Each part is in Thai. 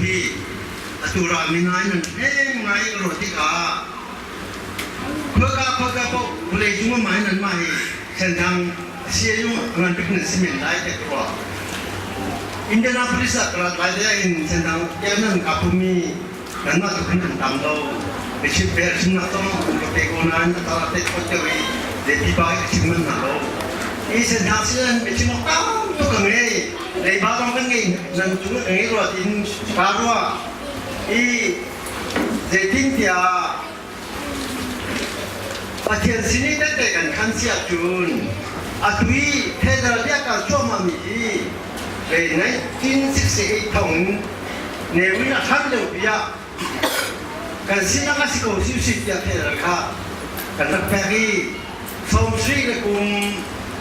ที่ตุรามินายมันไงรถที่กาเพื่อกาพวกเลยจุ่มไม้นั้นมาเส้นทางเสียยุ่งงานพิธีสิมันได้แต่ตัวอินเดียนาโพลิสกระไรได้อินเส้นทางยังนั่งกับภูมินั้นมาทุกคนทำเราไปชิมเบอร์ชิมนักต้องกับเด็กคนนั้นตลอดเด็กคนเดียวเด็กที่บ้านชิมมันนั่งเราอีเส้นทางเสียนไปชิมนักทุกคนเลยในบ้านต้องเป็นไงนั่นจุ่มไงรถอินการว่าอีเจตินเดียอาเทียนสินี่ได้แต่กันขันเสียจุนอาตุยเทเดอร์เรียกกันชั่วมามีเป็นไง1968ทงเนวินาทันเดียวเบียกันสินักสิโก้สิบเดียเทเดอร์ค่ะกันนักแพทย์สมศรีกับกลุ่ม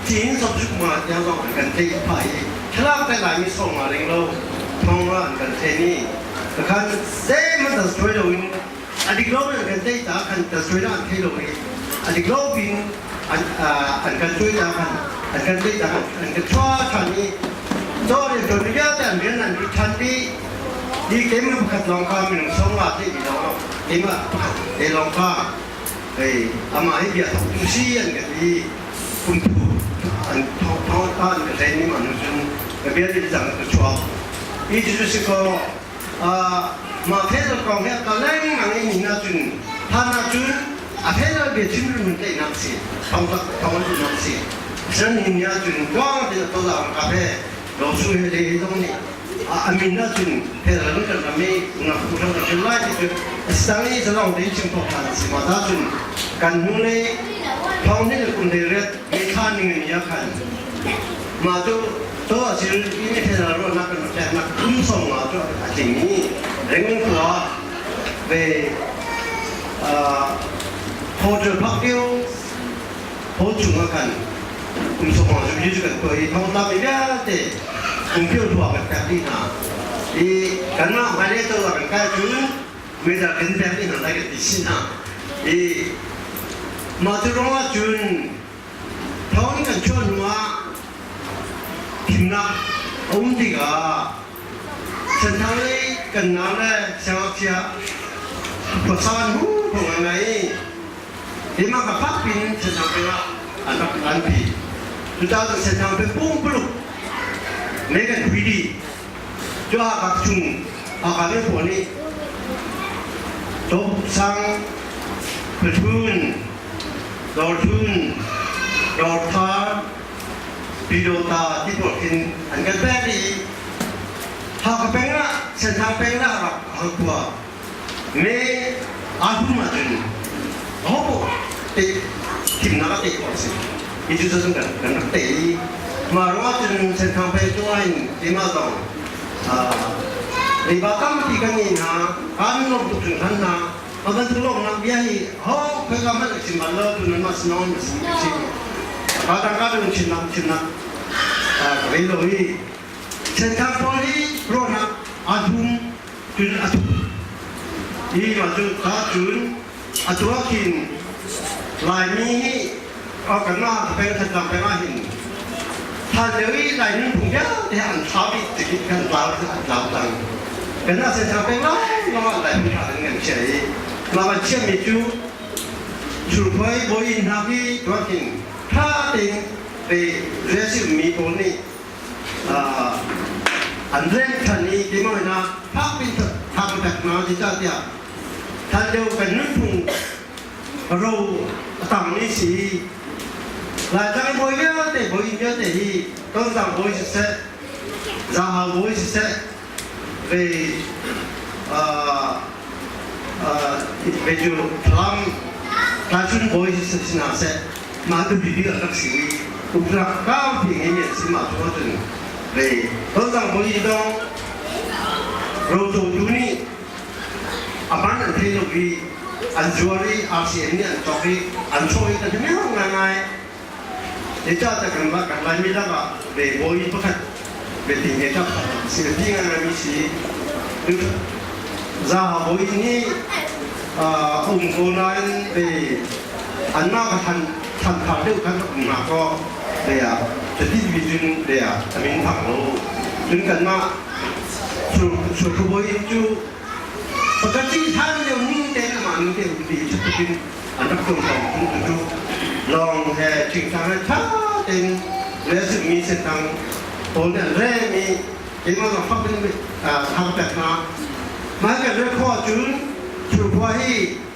จีนสมศรีมาเดียวกันเที่ยวไปทลาไปหลายมิสองมาเรื่องเราท้องร้านกันเทนี่kan saya mana sesuai dengan adik global kan saya tak kan sesuai dengan teknologi adik global kan sesuai dengan kan saya tak kan ketua kami dari dunia dan dunia di cantik di kami bukan longkang minum semua tu di dalam kami di longkang amai dia tusian kali kumpu tahun kita ini manusia biar dia jangan ketua itu jugaมาเทศกองเฮตะแรงอันนี้น่าจุนท่าน่าจุนอาเทศเบียชิมรุ่นได้นักสิทำวันนักสิฉันนี่น่าจุนกว้างที่ตัวเราคาเฟ่เราช่วยได้ตรงนี้อามินน่าจุนเทศรุ่นกันเราไม่นักผู้ชมกันไล่ที่คือสังนี้จะลองได้ชิมพอผ่านสิมาท่าจุนกันนู่นเลยท้องนี่คุณได้เรียกมีค่าหนึ่งนี่คันมาดูตัวสิ่งที่ไม่ใช่เรานักกันแต่นักคุ้มส่งมาตัวสิ่งนี้เรื่องตัวไปพอจะพักเดียวพอจุ่มกันคุ้มส่งมาจะยืดกันตัวอีท้องตาไม่ได้แต่คุ้มเที่ยวทั่วกันแบบนี้นะอีกันว่าไม่ได้ตัวกันแค่จุ่มไม่ได้กันแบบนี้นะได้กันที่สินะอีมาจะร้องว่าจุ่มท้องนี่กันชวนว่า김나 온디가 전탕의 끝나래 생각지야 부산 후 공항에 이마가 바뀐 전탕배가 안비 두다도 전탕배 뽕불룩 내가 위리 저하 각중 아가를 보니 독상 그둔 너둔 너타ปีโดตาที่ปวดกินอันกันแปดีหากเป็นละเส้นทางเป็นละหากกว่าเมื่ออาบุมาถึงโอ้โหติดทิมนักติดก่อนสิอีจุดสำคัญกันนักติดมารู้ว่าถึงเส้นทางไปตัวเองที่มาต้องในบ้านตั้งที่กันนี่นะการลงทุนท่านนะมาเป็นตัวลงนักวิทยาเขาเพื่อการมันสิมันเลิกตัวนั้นมาสนองสิ่งที่kadang-kadang cina reloi centang poli rona adum tun atu i maju ta tun atu akin lai mi akan na pe centang pe ma hin ta dewi lai nun pung ya de an sabi tikit kan lau tang karena centang pe lai no lai pu ta ngan chei ma ban chen mi chu chu phoi boin ha ki tu akinถ้าติงไปเรื่องสิ่งมีผลนี่อันเร่งทันนี้ที่มันนะพักเป็นทางแบบมาที่จะเดียท่านเดียวเป็นนึกถึงเราต่างนี้สิหลายจังบ่อยเยอะแต่บ่อยเยอะแต่ที่ต้องสั่งบ่อยเสร็จจะหาบ่อยเสร็จไปอยู่พลังการชุนบ่อยเสร็จสินะเสร็จมาดูดีๆกับสิ่งนี้อุปราก้าวที่เงี้ยสิมาตัวจนเลยต้องสั่งบริษัทเราตัวยูนี่อามันอันที่เราดีอันจวรีอาเซียนเนี่ยจอกีอันโชยกันไม่รู้ง่ายๆเดี๋ยวจะกันว่ากันไรไม่ได้ก็เลยบริษัทเป็นสิ่งที่จะสิ่งที่งานมีสีจะบริษัทนี้องค์กรนั้นเป็นอันมากกว่าทันผ่านเรื่องการอุ่นมาก็เดี๋ยวจะที่วิจิตรเดี๋ยวจะมีผักโลถึงกันมาช suruh boy itu pagkati than yung ning ten naman ning ten di chutin anak tong tong tu long he ching tang cha ten lesu mi se tang on the re mi in mo fa bin ha ta na ma ka re kho chun suruh boy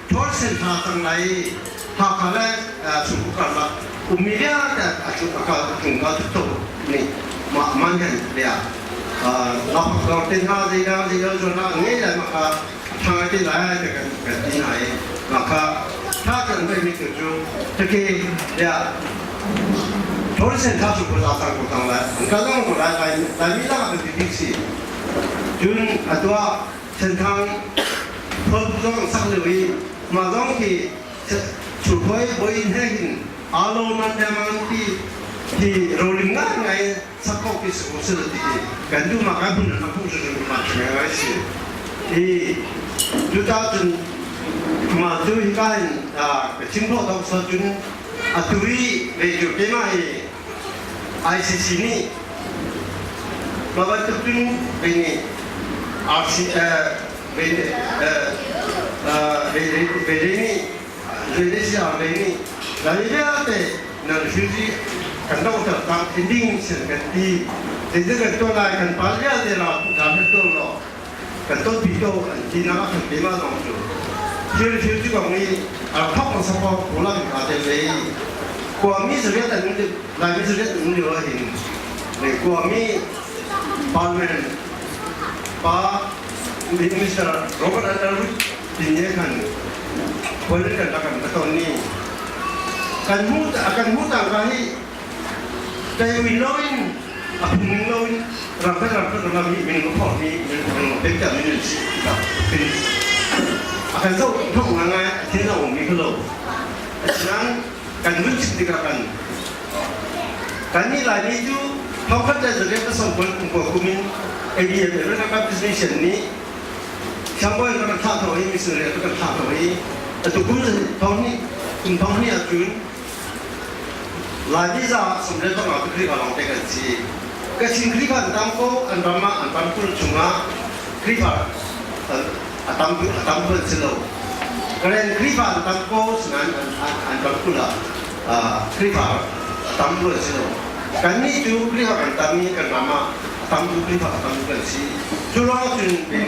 thor sen tha tang lai ha ka la suruh ka la umilya ta achu ka tung ka tu ni ma man han diaเราเป็นท่าที่เราจนเราเนี่ยเลยมาค่ะทางที่ไหนจะกันที่ไหนมาค่ะถ้ากันไม่มีจุดจูตะกี้เนี่ยทุกสิ่งท่าสุขภาพต่างๆเลยก็ต้องหมดเลยแต่ไม่ได้เป็นที่สิจุนตัวเส้นทางเพิ่มต้องสักเลยมาต้องที่สุขภาพบริหารอารมณ์มันจะมันที่เราลิงง่ายไงสักพวกที่สุดสุดที่กันดูมาการพูดนะพูดสุดมาใช่ไหมสิที่ดูตาจนมาดูอีกการชิมพอต้องสอนจนตุยเรื่องเกี่ยวกับICC นี่มาบันทึกจนเป็นRCเป็นนี่เรื่องที่อะไรนี่แล้วนี่แต่นั่นคือที่กันต้องจัดการ ending เสร็จกันที่แต่ถ้าเกิดตัวไหนกันไปเรื่อยๆเราทำให้ตัวเรากันต้นปีโตที่นั่นก็เป็นมาลองดูที่ตรงนี้พักของสปอร์ตของเราเป็นอะไรเลยกว่ามีสุริยะแต่ไม่ได้ลายมีสุริยะแต่ไม่ได้ว่าเห็นเลยกว่ามีปาล์มเนี่ยป้ามิสเตอร์โรเบิร์ตอันเดอร์วูดที่เนี่ยกันคนเล่นกันกันตอนนี้กันพูดต่างกันที่แต่วินโลวินวินโลวินเรามีวินโลพอมีเป็นจากวินสิครับเป็นอาการเศร้าท้องงานที่เรามีก็เราฉะนั้นการรู้จิตดีกันการนี้หลายนี้อยู่เขาเข้าใจจะเรียกว่าส่งผลของคุณมินไอเดียเรื่องการบิสเนสนี้ช่างว่าการท่าทอยมีสิ่งเรียกการท่าทอยแต่ตัวคุณท้องนี้คุณท้องนี้จุนหลายที่จะสมเด็จพระมหากษัตริย์ลองเด็กกันสิก็สิ่งที่ผ่านตามก็อันบามาอันบางคนจุงะคลิปตามคนสิโลก็เรียนคลิปตามก็สิ่งอันบางคนคลิปตามคนสิโลการนี้จูคลิปกันตามนี้กันบามาตามคลิปตามคนสิจุลาจุนเป็น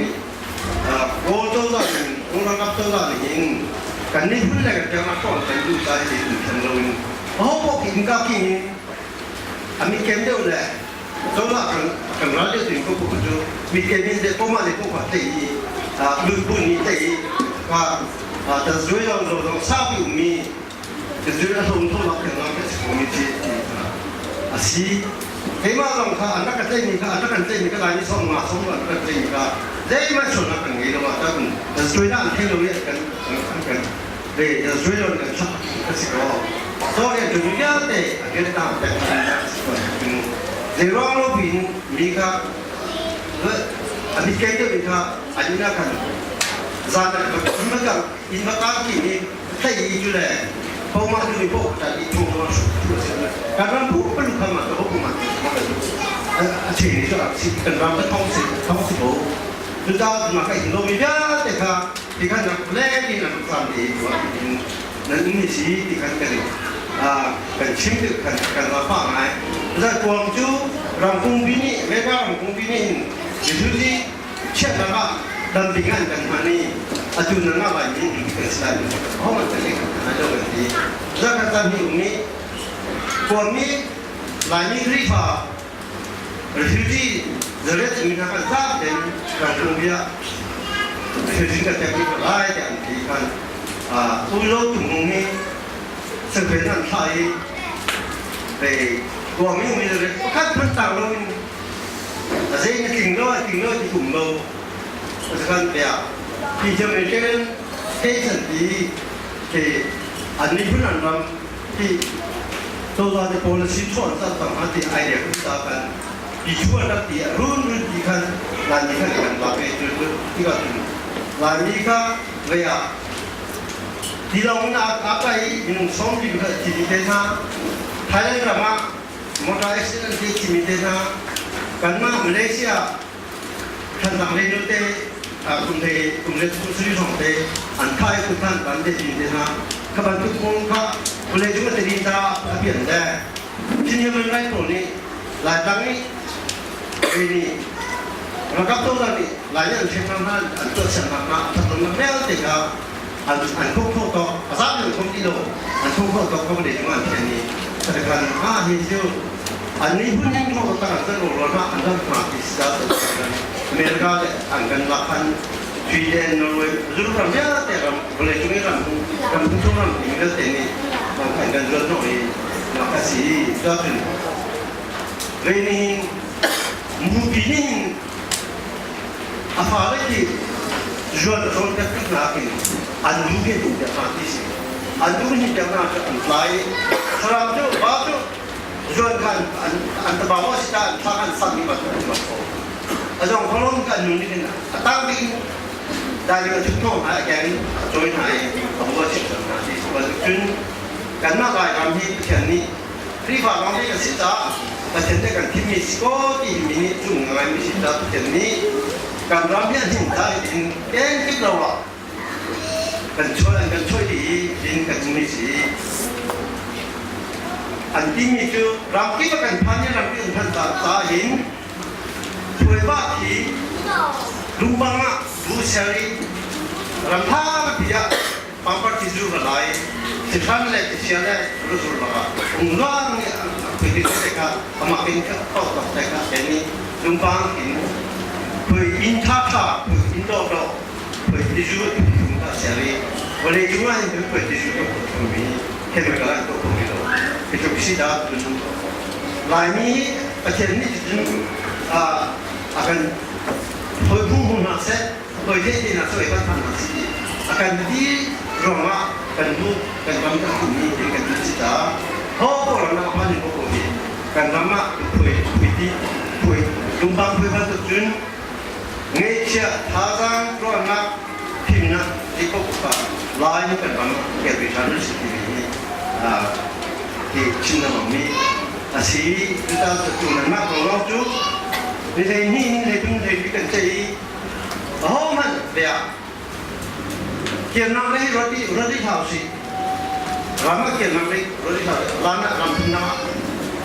โกโต้ละเป็นโกรังกับโต้ละนี่การนี้พูดอะไรกันจะมาก่อนเป็นดูใจดีทั้งเราโอ้พวกกินก็กินอันนี้เกมเดียวเลยตัวละกันร้านเดียวถึงก็พวกจูมีเกมนี้เด็กพวกมาเด็กพวกตีลูกปุ่นนี่ตีว่าแต่ส่วนเราทราบอยู่มีแต่ส่วนเราทุ่มละกันเราก็จะมีที่อาศัยเฮ้ยมาลองค่ะอันนั้นก็เต้นนี่ค่ะอันนั้นก็เต้นนี่ก็ได้นี่ส่งมาก็เต้นนี่ค่ะได้มาชนกันงี้เราว่าแต่ส่วนนั้นที่เราเรียกกันเดี๋ยวส่วนเราเนี่ยชักก็สิก็ตัวเนี่ยจุดยอดเลยเกิดตามแต่ละสิ่งเรื่องเราเป็นมีค่ะอันนี้เกิดจากมีค่ะอันนี้นะกันซาดันก็อินมาการที่นี่ใช่อยู่เลยพอมาดูนี่พวกจะอีทุ่งมาสุดเลยการพูดเป็นลูกคำมาตัวพวกมันสิ่งนี้ก็สิ่งกันรำก็ท้องสิโบดูดาวมาใครถึงโลมีเยอะแต่ค่ะที่กันนักเล่นที่นักความดีว่านั่นนี่สิที่กันกันกันชิมดึกกันเราฟังไงแต่กวางจูรำกุ้งบินี่แม่ก็รำกุ้งบินี่อยู่ที่เช่นนั้นก็ดันติงานกันมานี่อาจุนนั้นก็ไปยิ่งเป็นสไตล์เพราะมันเป็นเรื่องของเราเป็นที่แล้วก็ตอนนี้ตรงนี้กวางนี้หลายนี้รีบอ่ะหรือที่จะเรียกมีทางการจ้างเป็นการลงเบี้ยคือสิ่งที่จะมีหลายอย่างที่กันอุโลกตรงนี้ซึ่งเป็นท่านไทยไปกว่าไม่มีเลยก็คัดพื้นต่างเราแต่สิ่งที่เราที่กลุ่มเราเพราะฉะนั้นเนี่ยที่จะมีเรื่องเทสันดีที่อันนี้พื้นอันนั้นที่ตัวเราจะ policy ช่วยจะทำให้ที่ไอเดียคุณตากันที่ช่วยนักที่รุ่นที่กันหลายที่กันเราไปจุดที่กันหลายที่ก็เลยที่เราหน้าไปยิ่งสมบูรณ์ที่มีเดชะไทยเรามามอเตอร์เอ็กซ์ที่มีเดชะกันมามาเลเซีย ท่านทำเรื่องเต้คุณเทคุณเล็กคุณซื้อของเต้อันท้ายคุณท่านบันเดจินเดนะขบันทุกคนค่ะคุณเล็กจุดที่ตาเปลี่ยนได้ที่นี่มันไรตัวนี้หลายตั้งนี้นี่เราก็ตัวนี้หลายอย่างเช่นนั้นอันตัวเช่นนั้นถ้าตรงนั้นแล้วแต่ก็อันคุ้มคุ้มต่อภาษาหนึ่งคุ้มกิโลอันคุ้มคุ้มต่อก็ไม่ได้จุดนั้นแค่นี้แต่การเห็นอยู่อันนี้พุ่งยิ่งเข้าตั้งแต่โลกเราอันนั้นมาที่สหรัฐอเมริกาเนี่ยอันกันละพันสวีเดนนอร์เวย์จุดนั้นเนี่ยแต่เราboleh juga kan betul kan Inggris ini maka kan jodoh ini maka si jatuh ini mungkin apa lagi jual jual dekat lagi adu itu dia mati sih adu ini jangan apply seram tu baru jual kan anta bawa kita sangat sangat macam ajang kolom kan ini kan tapi dari itu tuh agen join hai bahwa sistem nanti sebetulnya karena kami ini riba kami kita terjadi kan kimi sekolah ini cuma kami kita terjadi kan kami cinta ini yang kita lawa kan cuy di kan ini sih antimi itu kami kan hanya kami kan tak ini cuy bagi lumbang bushari ramah dia pampar tidur lagi sekarang lagi siapa rusul baga ungguan pergi mereka amakin kau mereka ini lumbang ini pergi intaka pergi indoor pergi tidur kita siapa boleh juga itu pergi tidur kami kerja itu kami itu bisa dah lainnya akhirnya akan hubung nasihat boleh nasihat apa nasihat akan di rumah kan kami ini dengan kita orang apa ni kami kan nama kue tumpang kue batu jun ngecia hazang rumah himna di kota lain kan kami kerja sendiri di Cina kami asyik kita tujuan nak orang tu ini pun kita cai man dia kian roti tahu sih lama kian roti tahu lama rampuna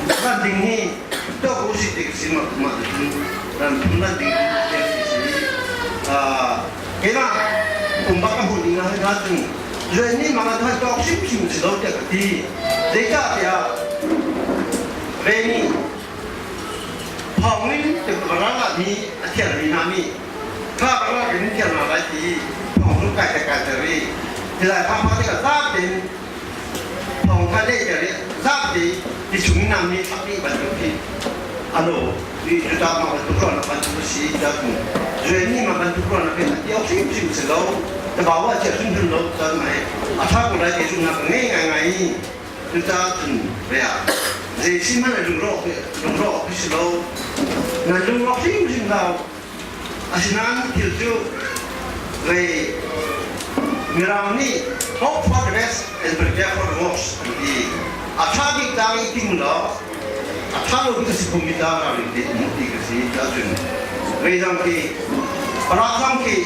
kan dingin tu aku sih di sini mak rampuna dingin di sini kena kumbakan huninya hati jadi mana tuh tu aku sih sudah dia kati dekat dia ini Hongin terberangkat ni akhir ni nami. Kalau orang ini akhir lagi, Hong luka dari. Tidak apa kita tapi Hong kade jadi tapi di sini nami tapi bantu ki. Alo di juta bantu kau nak bantu si jatuh. Jadi mana bantu kau nak kita. Dia sih selalu terbawa jadi dulu sampai. Asal kau lagi cuma ngai juta tu ya. Jadi sih mana jumroh selalu. Nah, jumlah sih mesti tahu. Asinan itu, mirani hope for the best and prepare for the worst. Jadi, apa kita ini mula, apa lo kita sih pembicara ini, mesti kita jujur. Macam ki, orang ki,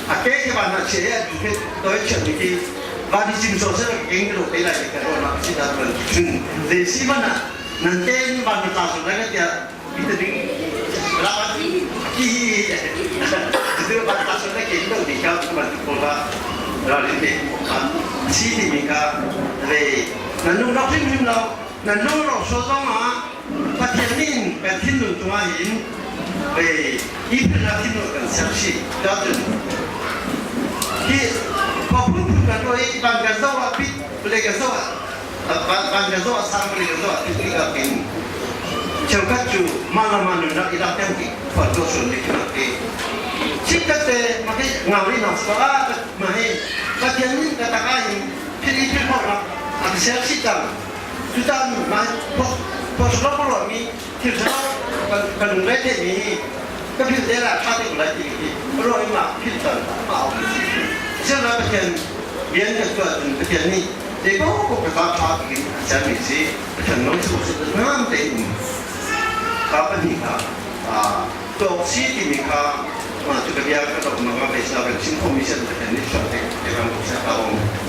akhirnya mana saya juga tahu macam ni. Bagi sim sosial yang itu kita lagi kalau nak kita jujur. Jadi sih mana? Nanti bagi tahu lagi dia itu di berapa itu bagi tahu lagi itu di kau bagi pola lalu di sini mereka nanti nak sini nanti orang sotama patianin patinun tuain itu nanti kan siapa jatuh di kau pun kalau bangga zawa bit boleh zawa bangga zawa sang boleh zawa itu kan Cakap tu malam nak ilah tempi foto sulit nak. Jika te makai ngawin sekolah makai kajian ni katakan pilih orang ada siapa kita makai pos lapor ni kita kalau lagi ni kepilih dia kata lagi orang nak pilih mau. Siapa kajian biar kita kajian ni dia kok kata siapa sih kajian nombor 4 kapan nikah? 또 시기니까 또 그래야 그래도 뭔가 배치하고 심포미션 되는 데 대한 곳에 가고